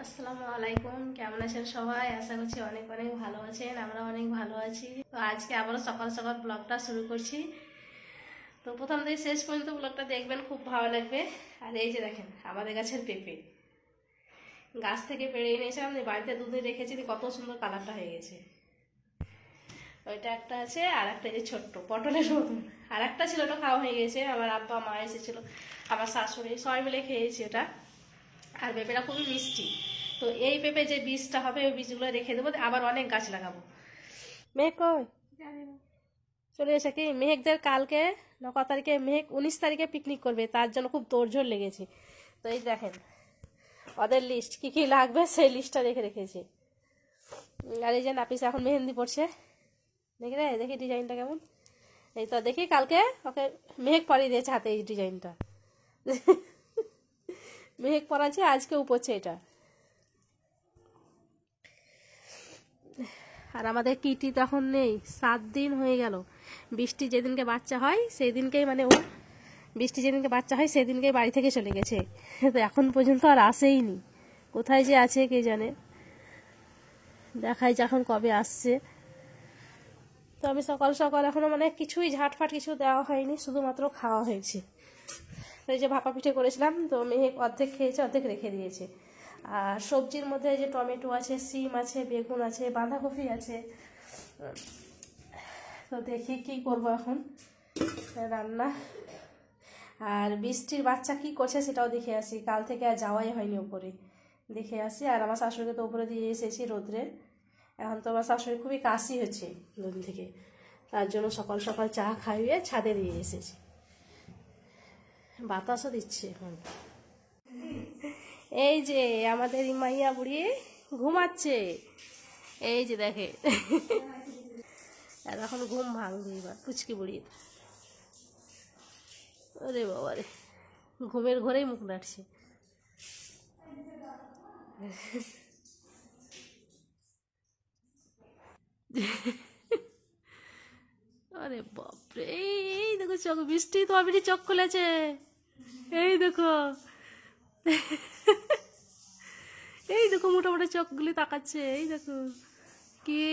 আসসালামু আলাইকুম, কেমন আছেন সবাই? আশা করছি অনেক অনেক ভালো আছেন। আমরা অনেক ভালো আছি। তো আজকে আবারও সকাল সকাল ব্লগটা শুরু করছি। তো প্রথম থেকে শেষ পর্যন্ত ব্লগটা দেখবেন, খুব ভালো লাগবে। আর এই যে দেখেন আমাদের গাছের পেঁপে, গাছ থেকে পেড়ে এনেছিলাম, বাড়িতে দুধে রেখেছি, কত সুন্দর কালারটা হয়ে গেছে। ওইটা একটা আছে, আর একটা যে ছোট্ট পটলের মতন, আর একটা ছিল, ওটা খাওয়া হয়ে গেছে। আমার আব্বা মা এসেছিল, আমার শাশুড়ি, সবাই মিলে খেয়েছি ওটা। আর পেঁপেটা খুবই মিষ্টি। তো এই পেঁপে যে বীজটা হবে, ওই বীজগুলো রেখে দেবো, আবার অনেক গাছ লাগাবো। মেঘ কই চলে এসে কি মেঘদের কালকে না কত তারিখে, মেঘ 19 তারিখে পিকনিক করবে, তার জন্য খুব তোড়জোড় লেগেছে। তো এই দেখেন ওদের লিস্ট কি কি লাগবে, সেই লিস্টটা রেখে রেখেছি। আর এই যে নাপিস এখন মেহেন্দি পড়ছে, দেখি রে, দেখি ডিজাইনটা কেমন। এই তো দেখি কালকে ওকে মেঘ পরিয়ে দিয়েছে হাতে এই ডিজাইনটা। মেঘ পরাচ্ছে, আজকেও পড়ছে এটা। আর আমাদের কিটি তখন নেই, 7 দিন হয়ে গেল। বৃষ্টি যেদিনকে বাচ্চা হয় সেই দিনকেই, মানে ও বৃষ্টি যেদিনকে বাচ্চা হয় সেদিনকেই বাড়ি থেকে চলে গেছে। তো এখন পর্যন্ত আর আসেইনি, কোথায় যে আছে কে জানে। দেখাই যখন কবে আসছে। তো আমি সকাল সকাল এখনো মানে কিছুই ঝাটফাট কিছু দেওয়া হয়নি, শুধুমাত্র খাওয়া হয়েছে। তো এই যে ভাপা পিঠে করেছিলাম, তো মেয়ে অর্ধেক খেয়েছে, অর্ধেক রেখে দিয়েছে। আর সবজির মধ্যে যে টমেটো আছে, সিম আছে, বেগুন আছে, বাঁধাকপি আছে। তো দেখি কি করব এখন রান্না। আর বৃষ্টির বাচ্চা কি করছে সেটাও দেখে আসি, কাল থেকে আর যাওয়াই হয়নি উপরে, দেখে আসি। আর আমার শাশুড়িকে তো উপরে দিয়ে এসেছি রোদ্রে। এখন তো আমার শাশুড়ি খুবই কাশি হচ্ছে দুদিন থেকে, তার জন্য সকাল সকাল চা খাইয়ে ছাদে দিয়ে এসেছি। বাতাসও দিচ্ছে এখন। এই যে আমাদের মাইয়া বুড়ি ঘুমাচ্ছে, এই যে দেখে। আর এখন ঘুম ভাঙবে এবার পুচকি বুড়ির। ওরে বাবা রে, ঘুমের ঘরেই মুখ নাড়ছে। আরে বাপরে, এই দেখো চোখ, বৃষ্টি তো আমি চোখ খুলেছে, এই দেখো। এই দেখো মোটামুটি চোখগুলি তাকাচ্ছে, এই দেখো। কি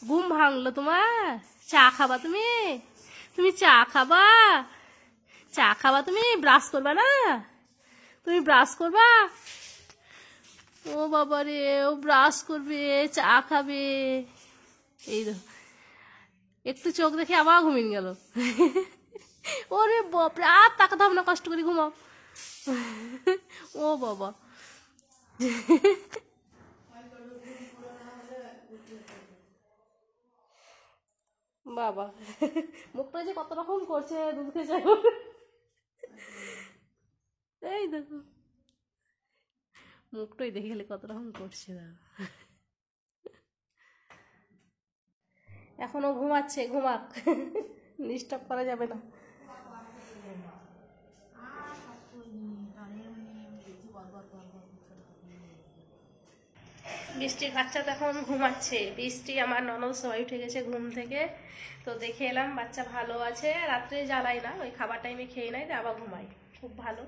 ঘুম ভাঙলো তোমার? চা খাবা তুমি? তুমি চা খাবা? চা খাবা তুমি? ব্রাশ করবা না? তুমি ব্রাশ করবা? ও বাবা রে, ও ব্রাশ করবে, চা খাবে। এই দেখো, একটু চোখ দেখে আবার ঘুমিয়ে গেল। ওরে বাপরে, আর তাকাতে হবে না, কষ্ট করে ঘুমাও। ও বাবা, বাবা মুখটা যে কত রকম করছে, দুধ খেয়ে যাই। এই দেখো মুখটাই দেখে গেলে কত রকম করছে না। এখনো ঘুমাচ্ছে, ঘুমাক, ডিস্টার্ব করা যাবে না। বৃষ্টির বাচ্চা তো এখন ঘুমাচ্ছে। বৃষ্টি আমার ননদ সবাই উঠে গেছে ঘুম থেকে। তো দেখে এলাম বাচ্চা ভালো আছে, রাত্রে জ্বালাই না, ওই খাবার টাইমে খেয়ে নেয়, তো আবার ঘুমাই, খুব ভালো।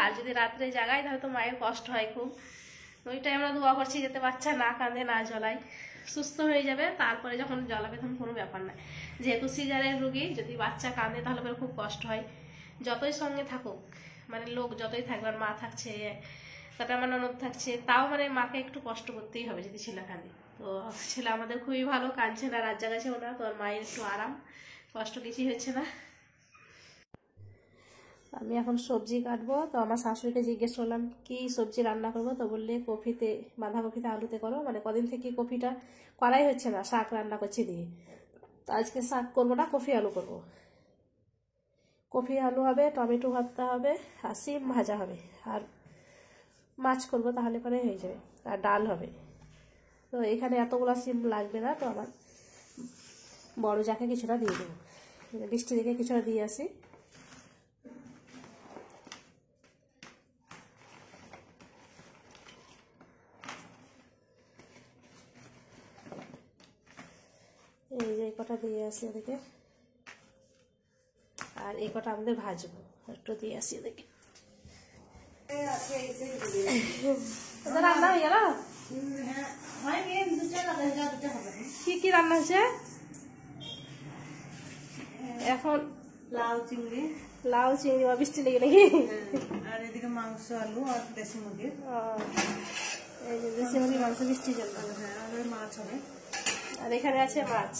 আর যদি রাত্রে জাগাই তাহলে তো মায়ের কষ্ট হয় খুব। ওইটাই আমরা দোয়া করছি যাতে বাচ্চা না কাঁদে, না জ্বলায়, সুস্থ হয়ে যাবে। তারপরে যখন জ্বলাবে তখন কোনো ব্যাপার না। যেহেতু সিজারের রুগী, যদি বাচ্চা কাঁদে তাহলে পরে খুব কষ্ট হয়। যতই সঙ্গে থাকুক, মানে লোক যতই থাকবে, আর মা থাকছে, তারপরে আমার ননদ থাকছে, তাও মানে মাকে একটু কষ্ট করতেই হবে যদি ছেলে কাঁদে। তো ছেলে আমাদের খুবই ভালো, কাঁদছে না, রাত জাগাছেও না, তো আর মায়ের একটু আরাম, কষ্ট কিছুই হচ্ছে না। আমি এখন সবজি কাটবো। তো আমার শাশুড়িকে জিজ্ঞেস করলাম কি সবজি রান্না করবো, তো বললে কপিতে, বাঁধাকপিতে আলুতে করো। মানে কদিন থেকে কপিটা করাই হচ্ছে না, শাক রান্না করছি দিয়ে। তো আজকে শাক করবো না, কপি আলু করবো। কপি আলু হবে, টমেটো ভর্তা হবে, আর সিম ভাজা হবে, আর মাছ করবো, তাহলে পরে হয়ে যাবে। আর ডাল হবে। তো এখানে এতগুলো সিম লাগবে না, তো আমার বড় যাকে কিছুটা দিয়ে দেবো। বৃষ্টি দেখে কিছুটা দিয়ে আসি। এই যে কটা দিয়ে আসি এদিকে, আর এই কটা আমাদের ভাজবো, একটু দিয়ে আসি এদিকে। রান্না হয়ে গেল? কি কি রান্না হয়েছে এখন? লাউ চিংড়ি বা বৃষ্টি লেগে নাকি? আর এদিকে মাংস, আলু আর দেশি মুরগি। এই যে দেশি মুরগি মাংস বৃষ্টি জল। আর মাছ হবে। আর এখানে আছে মাছ,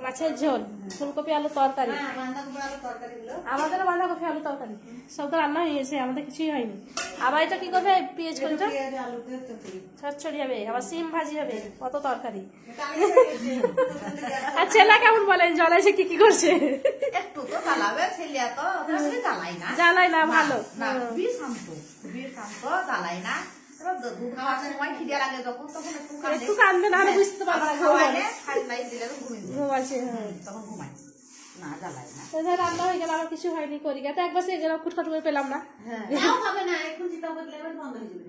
মাছের ঝোল, ফুলকপি আলু তরকারি। আমাদেরও বাঁধাকপি আলু তরকারি সব তো রান্না হয়ে গেছে, আমাদের কিছুই হয়নি। আবার এটা কি করবে? পেঁয়াজ কলিটা চচ্চড়ি হবে, আবার সিম ভাজি হবে, কত তরকারি। আর ছেলে কেমন বলেন জল এসে কি কি করছে? একটু তো জ্বালাবে, ছেলে তো জ্বালাই না, ভালো খুবই শান্ত, জ্বালাই না। দুধ খাওয়ার সময় খিদে লাগে যখন তখন একটু কান্দবে, না হলে বুঝতে পারবে না। ঘুমাচ্ছে তখন ঘুমায় না, জ্বালাই না। রান্না হয়ে গেল, আমার কিছু হয়নি, করি গেছে একবার সে খুটখাট করে পেলাম না। হবে না, এখন চিন্তা করলে বন্ধ হয়ে যাবে।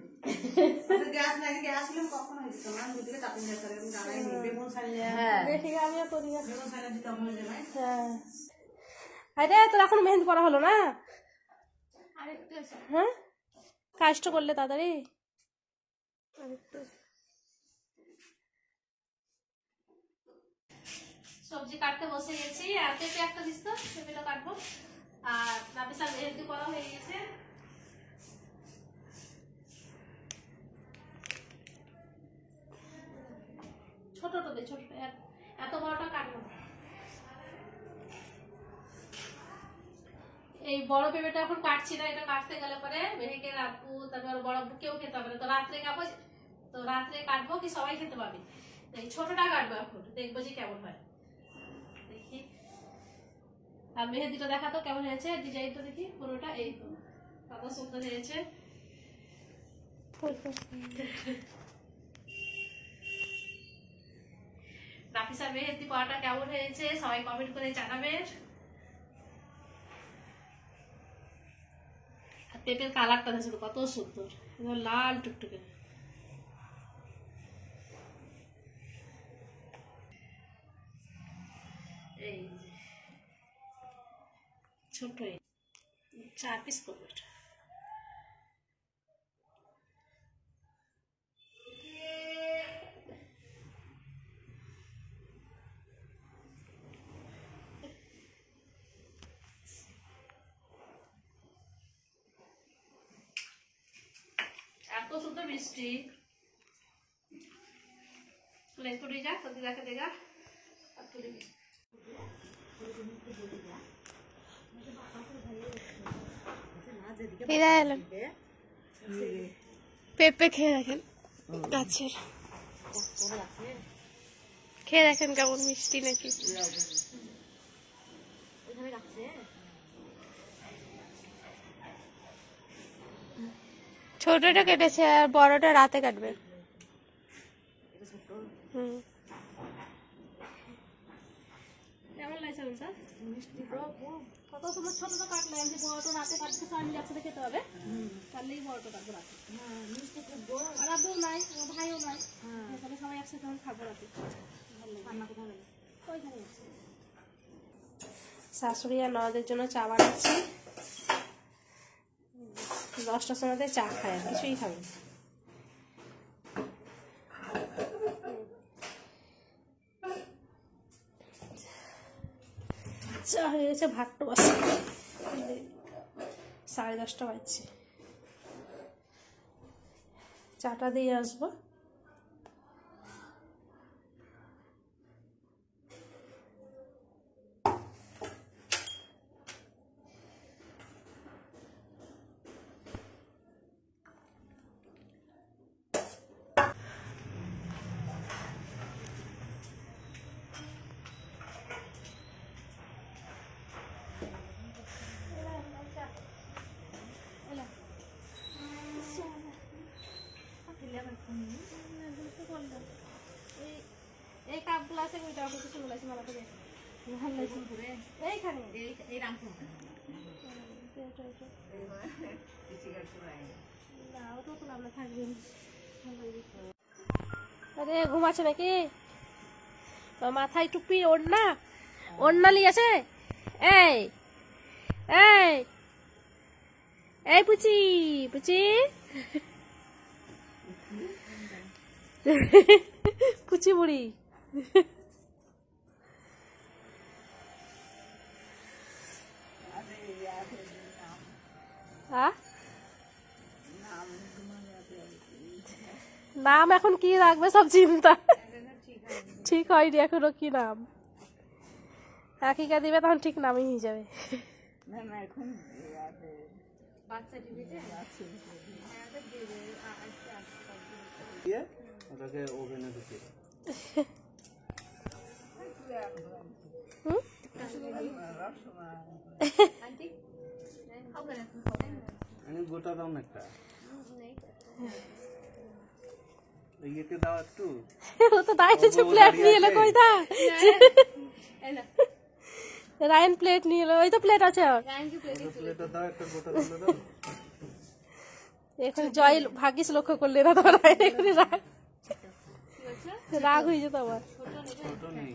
গ্যাস নাই, গ্যাস হলে কখন হয়ে যেত না। দুদিকে চাপিয়ে যেতে হবে, জ্বালাই নেই, বেগুন ছাড়িয়ে দেখি আমিও করি। বেগুন ছাড়িয়ে দিতে হয়ে যাবে। হ্যাঁ, আরে তোর এখন মেহেন্দি পড়া হলো না? হ্যাঁ, কাজটা করলে তাড়াতাড়ি। সবজি কাটতে বসে গেছি, আর পেঁপে একটা দিস তো, পেঁপেটা কাটবো। আর নাবিসার মেহেন্দি করা হয়ে গেছে। ছোট তো দে, ছোট, এত বড়টা কাটবো না। এই বড় পেঁপেটা এখন কাটছি না, এটা কাটতে গেলে পরে মেহেকে রাখবো, তারপর বড় কেউ খেতে পারবে না। তো রাত্রে কাটবো, তো রাত্রে কাটবো কি সবাই খেতে পারবে। এই ছোটটা কাটবো এখন, দেখবো যে কেমন হয়। দেখি, আর মেহেদিটা দেখা তো কেমন হয়েছে, ডিজাইনটা দেখি পুরোটা। এই তো কত সুন্দর হয়েছে। নাফিসার মেহেদি পড়াটা কেমন হয়েছে সবাই কমেন্ট করে জানাবেন। পেঁপের কালারটা দেখো কত সুন্দর, লাল টুকটুকে। এই ছোট 4 পিস করবো এটা। এত সুন্দর মিষ্টি, একটু দিয়ে যা, দিদাকে দেগা। পেঁপে খেয়ে দেখেন গাছের, খেয়ে দেখেন কেমন মিষ্টি নাকি। ছোটটা কেটেছে আর বড়টা রাতে কাটবে। কেমন লাগছে বলতো? কত সুন্দর ছোটটা কাটলাম, যে বড়টা রাতে কাটতে সবাই একসাথে খেতে হবে, তাহলেই বড়টা কাটবো রাতে। আর আব্বু নাই, ভাইও নাই, তাহলে সবাই একসাথে খাবো রাতে। শাশুড়ি আর ননদের জন্য চা বানাচ্ছি। 10টার সময় চা খায়, আর কিছুই খাবে না। চা হয়ে গেছে, ভাতটা বসে 10:30 বাজছে। চাটা দিয়ে আসবো। এই কাপ গ্লাসে ওইটা কিছু বলেছি মালাতে দেখ ভালো লাগছে ঘুরে এইখানে এই রামপুর না ওটা তো আমরা থাকবেন। আরে ঘুমাচ্ছে নাকি? মাথায় টুপি, ওড়না, ওড়না লিয়েছে। এই এই এই পুচি পুচি কুচি বুড়ি। নাম এখন কি রাখবে সব চিন্তা, ঠিক হয়নি এখনো কি নাম। একিকা দিবে তখন ঠিক নামই হয়ে যাবে। ওটাকে ওভেনে ঢুকিয়ে গোটা দাও না একটা, ইয়েকে দাও একটু। ও তো দাঁড়িয়েছে প্লেট নিয়ে এলো, কই দা রায়ন প্লেট নিয়ে এলো, ওই তো প্লেট আছে ওর। প্লেটটা দাও একটা, গোটা তুলে দাও। এখন জয় ভাগ্যিস লক্ষ্য করলে না তোমার, এখন রাগ হয়ে যেত আমার। ছোট নেই।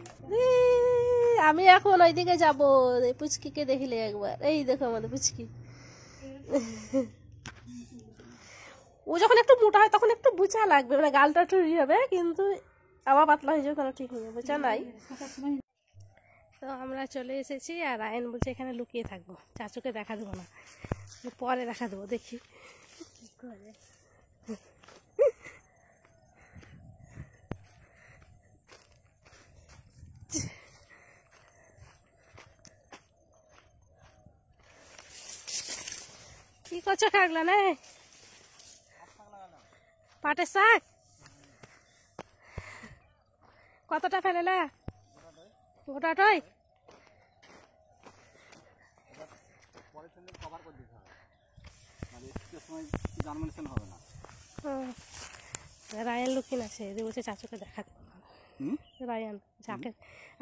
আমি এখন ওইদিকে যাবো, পুচকিকে দেখিলে একবার। এই দেখো আমাদের পুচকি, ও যখন একটু মোটা হয় তখন একটু বুচা লাগবে, মানে গালটা একটু ইয়ে হবে, কিন্তু আবার পাতলা হয়ে যাবে তখন ঠিক হয়ে যাবে, বুচা নাই। তো আমরা চলে এসেছি, আর আয়ন বলছে এখানে লুকিয়ে থাকবো, চাচুকে দেখা দেবো না, পরে দেখা দেবো, দেখি কি করে। কি করছো খাগলা না, পাটের শাক কতটা ফেলেলে? গোটাটাই? রায়ান লুকিন আছে, বলছে চাচুকে দেখা দেবো। রায়ান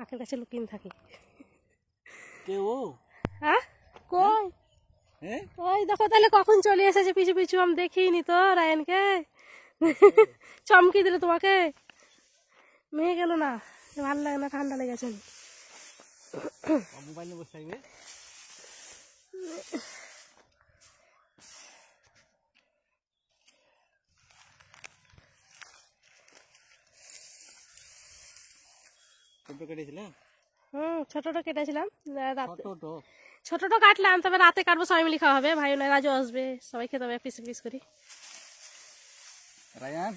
আখের কাছে লুকিন থাকি। কে ও? হ্যাঁ কই? ওই দেখো তাহলে কখন চলে এসেছে পিছু পিছু, আমি দেখিনি তো রায়ানকে। চমকি দিলে তোমাকে, মেয়ে গেল না, ভালো লাগে না, ঠান্ডা লেগেছে। মোবাইল নিয়ে বসে থাকবে। ছোটটা কেটেছিলাম ছোটটা কাটলাম, তবে রাতে কাটবো, সবাই মিলে খাওয়া হবে, ভাই রাজু আসবে, সবাই খেতে হবে পিস পিস করি। রায়ান